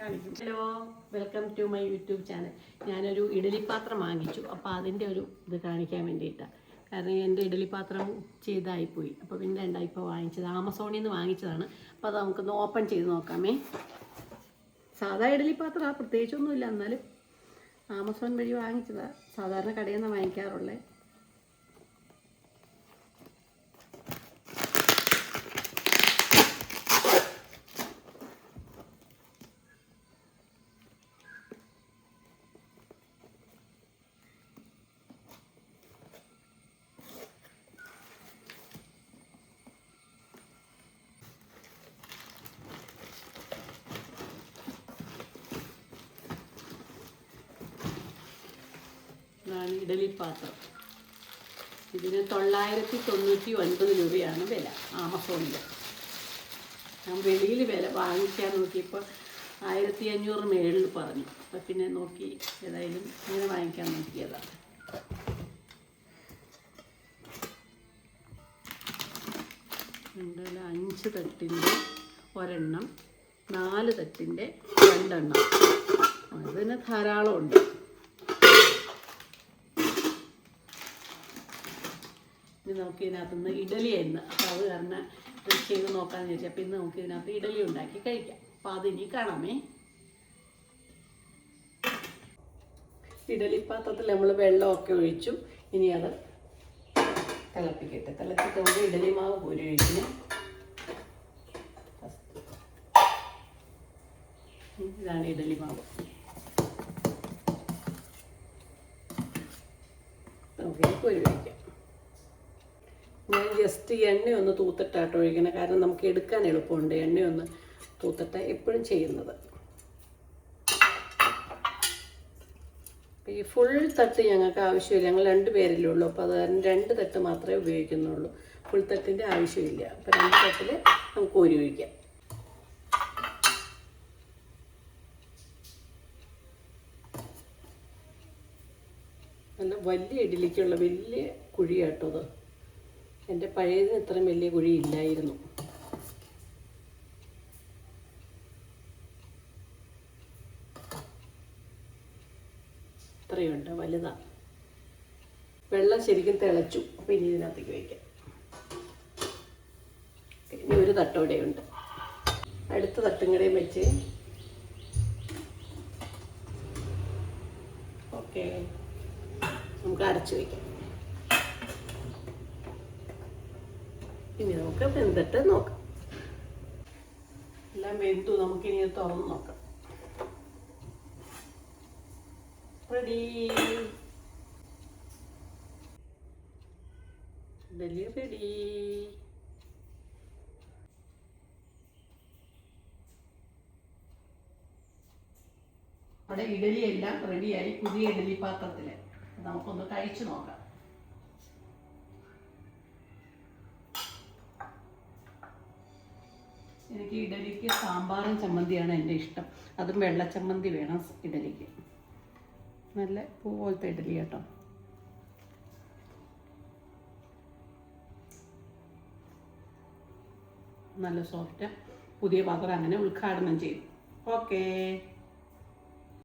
കാണിക്കും. Hello, welcome to my YouTube channel. ഞാനൊരു ഇഡലി പാത്രം വാങ്ങിച്ചു. അപ്പോൾ അതിൻ്റെ ഒരു ഇത് കാണിക്കാൻ വേണ്ടിയിട്ടാണ്. കാരണം എൻ്റെ ഇഡലി പാത്രം ചെയ്തായിപ്പോയി. അപ്പോൾ പിന്നെ ഇപ്പോൾ വാങ്ങിച്ചത് ആമസോണിൽ നിന്ന് വാങ്ങിച്ചതാണ്. അപ്പോൾ അത് നമുക്കൊന്ന് ഓപ്പൺ ചെയ്ത് നോക്കാമേ. സാധാ ഇഡലി പാത്രമാണ്, പ്രത്യേകിച്ചൊന്നുമില്ല. എന്നാലും ആമസോൺ വഴി വാങ്ങിച്ചതാണ്. സാധാരണ കടയിൽ നിന്ന് വാങ്ങിക്കാറുള്ളത്. ഇഡലി പാത്രം ഇതിന് 999 രൂപയാണ് വില ആമസോണിൽ. ഞാൻ വെളിയിൽ വില വാങ്ങിക്കാൻ നോക്കിയപ്പോൾ 1500 മേളിൽ പറഞ്ഞു. അപ്പം പിന്നെ നോക്കി ഏതായാലും ഇങ്ങനെ വാങ്ങിക്കാൻ നോക്കിയതാണ്. ഇതിൽ 5 തട്ടിൻ്റെ ഒരെണ്ണം, 4 തട്ടിൻ്റെ 2 എണ്ണം. അതിന് ധാരാളമുണ്ട്. ഇനി നമുക്ക് ഇതിനകത്തുനിന്ന് ഇഡലിയായിരുന്നു. അപ്പോൾ അത് കാരണം ഇത് ചെയ്ത് നോക്കാമെന്ന് വിചാരിച്ചു. അപ്പോൾ ഇന്ന് നമുക്ക് ഇതിനകത്ത് ഇഡലി ഉണ്ടാക്കി കഴിക്കാം. അപ്പോൾ അതിനി കാണാമേ. ഇഡലി പാത്രത്തിൽ നമ്മൾ വെള്ളമൊക്കെ ഒഴിച്ചു. ഇനി അത് തിളപ്പിക്കട്ടെ. തിളച്ചിട്ട് നമുക്ക് ഇഡലി മാവ് കോരി ഒഴിക്കുന്നു. ഇതാണ് ഇഡലി മാവ്. നമുക്ക് കോരി ഒഴിക്കാം. ഞാൻ ജസ്റ്റ് എണ്ണയൊന്ന് തൂത്തിട്ടാട്ടോ ഒഴിക്കണം. കാരണം നമുക്ക് എടുക്കാൻ എളുപ്പമുണ്ട്. എണ്ണയൊന്ന് തൂത്തിട്ട് എപ്പോഴും ചെയ്യുന്നത്. ഈ ഫുൾ തട്ട് ഞങ്ങൾക്ക് ആവശ്യമില്ല. ഞങ്ങൾ 2 പേരല്ലേ ഉള്ളൂ. അപ്പോൾ അത് കാരണം 2 തട്ട് മാത്രമേ ഉപയോഗിക്കുന്നുള്ളൂ. ഫുൾ തട്ടിൻ്റെ ആവശ്യമില്ല. അപ്പോൾ 2 തട്ടിൽ നമുക്ക് കോരി ഒഴിക്കാം. നല്ല വലിയ ഇഡലിക്കുള്ള വലിയ കുഴിയാട്ടോ അത്. എൻ്റെ പഴയതിന് ഇത്രയും വലിയ കുഴി ഇല്ലായിരുന്നു. ഇത്രയുണ്ട്, വലുതാണ്. വെള്ളം ശരിക്കും തിളച്ചു. അപ്പോൾ ഇനി ഇതിനകത്തേക്ക് വയ്ക്കാം. ഇനി ഒരു തട്ടോടെയുണ്ട്. അടുത്ത തട്ടും കൂടെയും വെച്ച് ഓക്കെ നമുക്ക് അടച്ചു വയ്ക്കാം. ഇനി നമുക്ക് വെന്തിട്ട് നോക്കാം. എല്ലാം വെന്തു. നമുക്കിനി ഇത് തുറന്ന് നോക്കാം. Ready, idli ready. നമ്മുടെ ഇഡലി എല്ലാം റെഡിയായി. പുതിയ ഇഡലി പാത്രത്തിൽ നമുക്കൊന്ന് കഴിച്ചു നോക്കാം. എനിക്ക് ഇഡലിക്ക് സാമ്പാറും ചമ്മന്തിയാണ് എൻ്റെ ഇഷ്ടം. അതും വെള്ളച്ചമ്മന്തി വേണം ഇഡലിക്ക്. നല്ല പൂ പോലത്തെ ഇഡലി കേട്ടോ. നല്ല സോഫ്റ്റ്. പുതിയ പാത്രം അങ്ങനെ ഉദ്ഘാടനം ചെയ്തു. ഓക്കേ.